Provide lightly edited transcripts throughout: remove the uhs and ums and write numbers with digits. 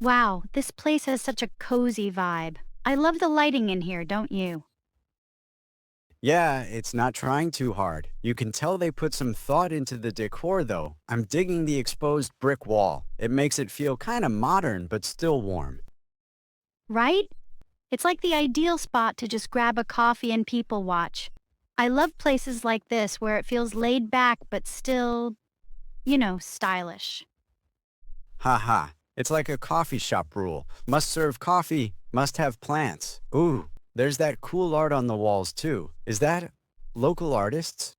Wow, this place has such a cozy vibe. I love the lighting in here, don't you? Yeah, it's not trying too hard. You can tell they put some thought into the decor though. I'm digging the exposed brick wall. It makes it feel kind of modern but still warm. Right? It's like the ideal spot to just grab a coffee and people watch. I love places like this where it feels laid back but still, stylish. Haha. It's like a coffee shop rule. Must serve coffee, must have plants. Ooh, there's that cool art on the walls too. Is that local artists?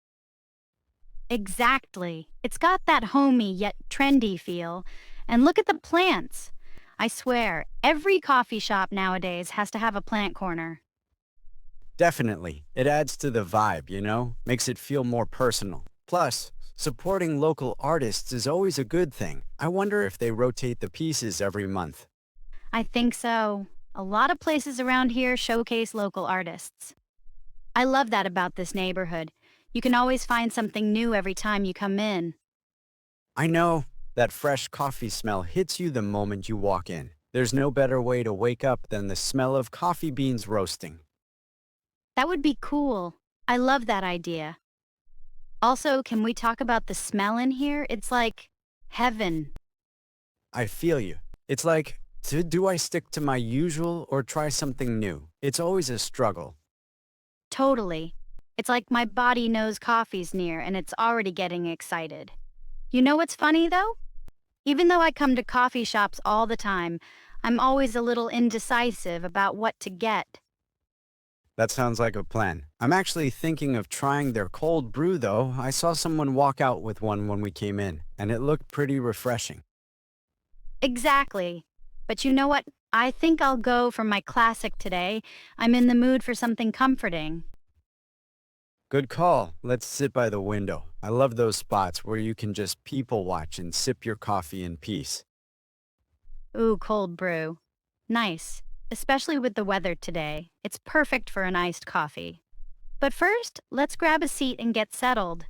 Exactly. It's got that homey yet trendy feel. And look at the plants. I swear, every coffee shop nowadays has to have a plant corner. Definitely. It adds to the vibe, Makes it feel more personal. Plus, supporting local artists is always a good thing. I wonder if they rotate the pieces every month. I think so. A lot of places around here showcase local artists. I love that about this neighborhood. You can always find something new every time you come in. I know that fresh coffee smell hits you the moment you walk in. There's no better way to wake up than the smell of coffee beans roasting. That would be cool. I love that idea. Also, can we talk about the smell in here? It's like heaven. I feel you. It's like, do I stick to my usual or try something new? It's always a struggle. Totally. It's like my body knows coffee's near and it's already getting excited. You know what's funny though? Even though I come to coffee shops all the time, I'm always a little indecisive about what to get. That sounds like a plan. I'm actually thinking of trying their cold brew though. I saw someone walk out with one when we came in, and it looked pretty refreshing. Exactly. But you know what? I think I'll go for my classic today. I'm in the mood for something comforting. Good call. Let's sit by the window. I love those spots where you can just people watch and sip your coffee in peace. Ooh, cold brew. Nice. Especially with the weather today. It's perfect for an iced coffee. But first, let's grab a seat and get settled.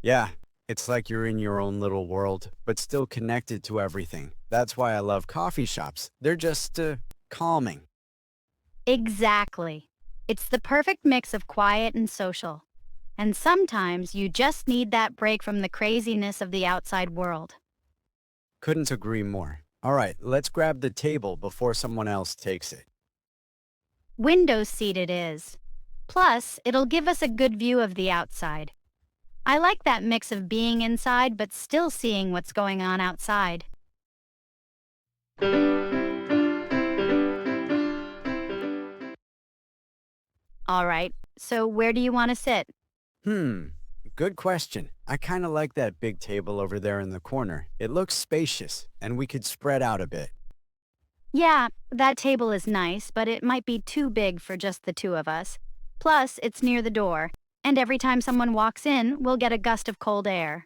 Yeah, it's like you're in your own little world, but still connected to everything. That's why I love coffee shops. They're just calming. Exactly. It's the perfect mix of quiet and social. And sometimes you just need that break from the craziness of the outside world. Couldn't agree more. All right, let's grab the table before someone else takes it. Window seat it is. Plus, it'll give us a good view of the outside. I like that mix of being inside but still seeing what's going on outside. All right, so where do you want to sit? Hmm, good question. I kind of like that big table over there in the corner. It looks spacious, and we could spread out a bit. Yeah, that table is nice, but it might be too big for just the two of us. Plus, it's near the door, and every time someone walks in, we'll get a gust of cold air.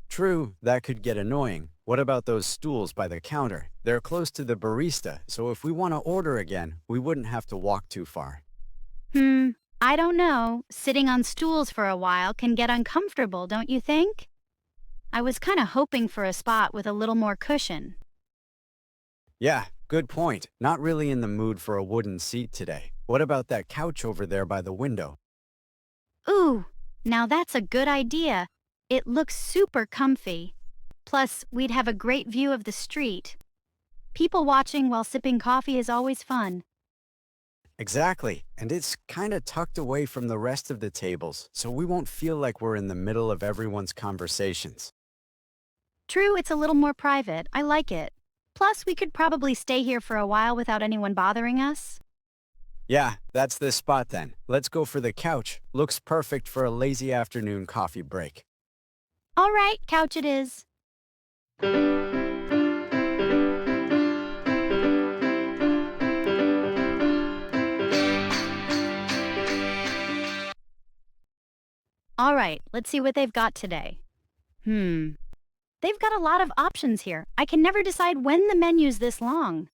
True, that could get annoying. What about those stools by the counter? They're close to the barista, so if we want to order again, we wouldn't have to walk too far. Hmm, I don't know. Sitting on stools for a while can get uncomfortable, don't you think? I was kind of hoping for a spot with a little more cushion. Yeah, good point. Not really in the mood for a wooden seat today. What about that couch over there by the window? Ooh, now that's a good idea. It looks super comfy. Plus, we'd have a great view of the street. People watching while sipping coffee is always fun. Exactly, and it's kind of tucked away from the rest of the tables, so we won't feel like we're in the middle of everyone's conversations. True, it's a little more private. I like it. Plus, we could probably stay here for a while without anyone bothering us. Yeah, that's the spot then. Let's go for the couch. Looks perfect for a lazy afternoon coffee break. All right, couch it is. All right, let's see what they've got today. Hmm, they've got a lot of options here. I can never decide when the menu's this long.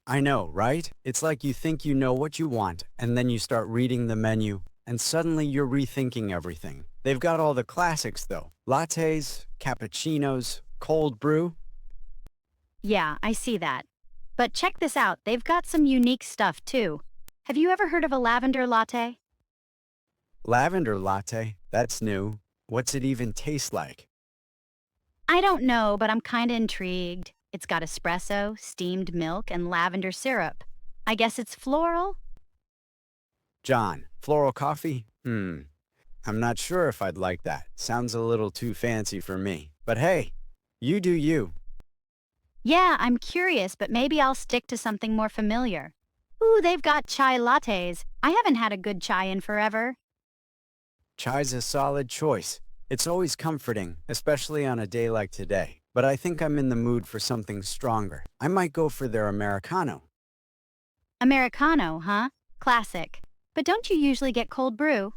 I know, right? It's like you think you know what you want, and then you start reading the menu, and suddenly you're rethinking everything. They've got all the classics though. Lattes, cappuccinos, cold brew. Yeah, I see that. But check this out, they've got some unique stuff too. Have you ever heard of a lavender latte? Lavender latte? That's new. What's it even taste like? I don't know, but I'm kinda intrigued. It's got espresso, steamed milk, and lavender syrup. I guess it's floral? John, floral coffee? I'm not sure if I'd like that. Sounds a little too fancy for me. But hey, you do you. Yeah, I'm curious, but maybe I'll stick to something more familiar. Ooh, they've got chai lattes. I haven't had a good chai in forever. Chai's a solid choice. It's always comforting, especially on a day like today. But I think I'm in the mood for something stronger. I might go for their Americano. Americano, huh? Classic. But don't you usually get cold brew?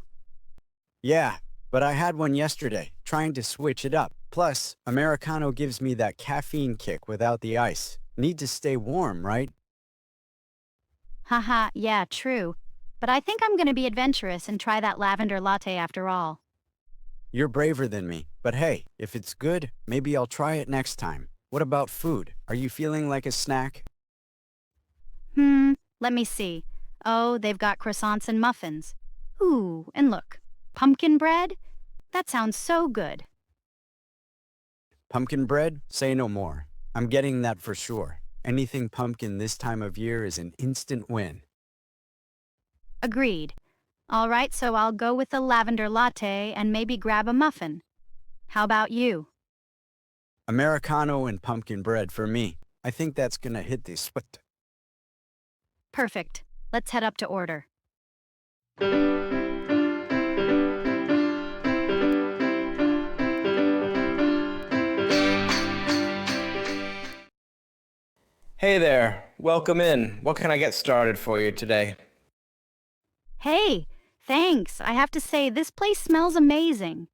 Yeah, but I had one yesterday, trying to switch it up. Plus, Americano gives me that caffeine kick without the ice. Need to stay warm, right? Haha, yeah, true. But I think I'm gonna be adventurous and try that lavender latte after all. You're braver than me. But hey, if it's good, maybe I'll try it next time. What about food? Are you feeling like a snack? Let me see. Oh, they've got croissants and muffins. Ooh, and look, pumpkin bread? That sounds so good. Pumpkin bread? Say no more. I'm getting that for sure. Anything pumpkin this time of year is an instant win. Agreed. All right, so I'll go with the lavender latte and maybe grab a muffin. How about you? Americano and pumpkin bread for me. I think that's gonna hit the spot. Perfect. Let's head up to order. Hey there, welcome in. What can I get started for you today? Hey, thanks. I have to say, this place smells amazing.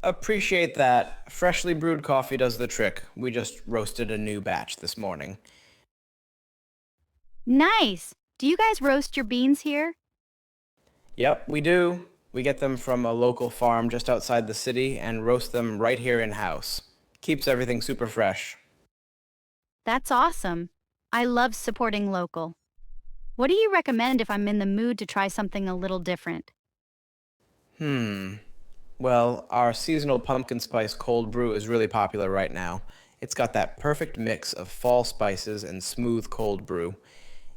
Appreciate that. Freshly brewed coffee does the trick. We just roasted a new batch this morning. Nice. Do you guys roast your beans here? Yep, we do. We get them from a local farm just outside the city and roast them right here in-house. Keeps everything super fresh. That's awesome. I love supporting local. What do you recommend if I'm in the mood to try something a little different? Hmm. Well, our seasonal pumpkin spice cold brew is really popular right now. It's got that perfect mix of fall spices and smooth cold brew.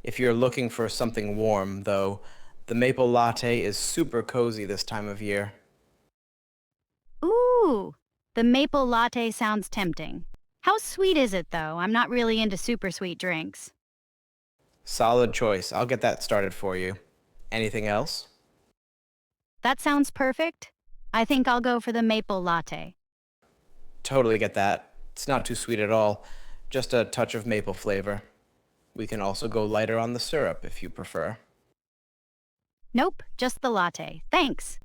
If you're looking for something warm, though, the maple latte is super cozy this time of year. Ooh, the maple latte sounds tempting. How sweet is it, though? I'm not really into super sweet drinks. Solid choice. I'll get that started for you. Anything else? That sounds perfect. I think I'll go for the maple latte. Totally get that. It's not too sweet at all. Just a touch of maple flavor. We can also go lighter on the syrup if you prefer. Nope, just the latte. Thanks.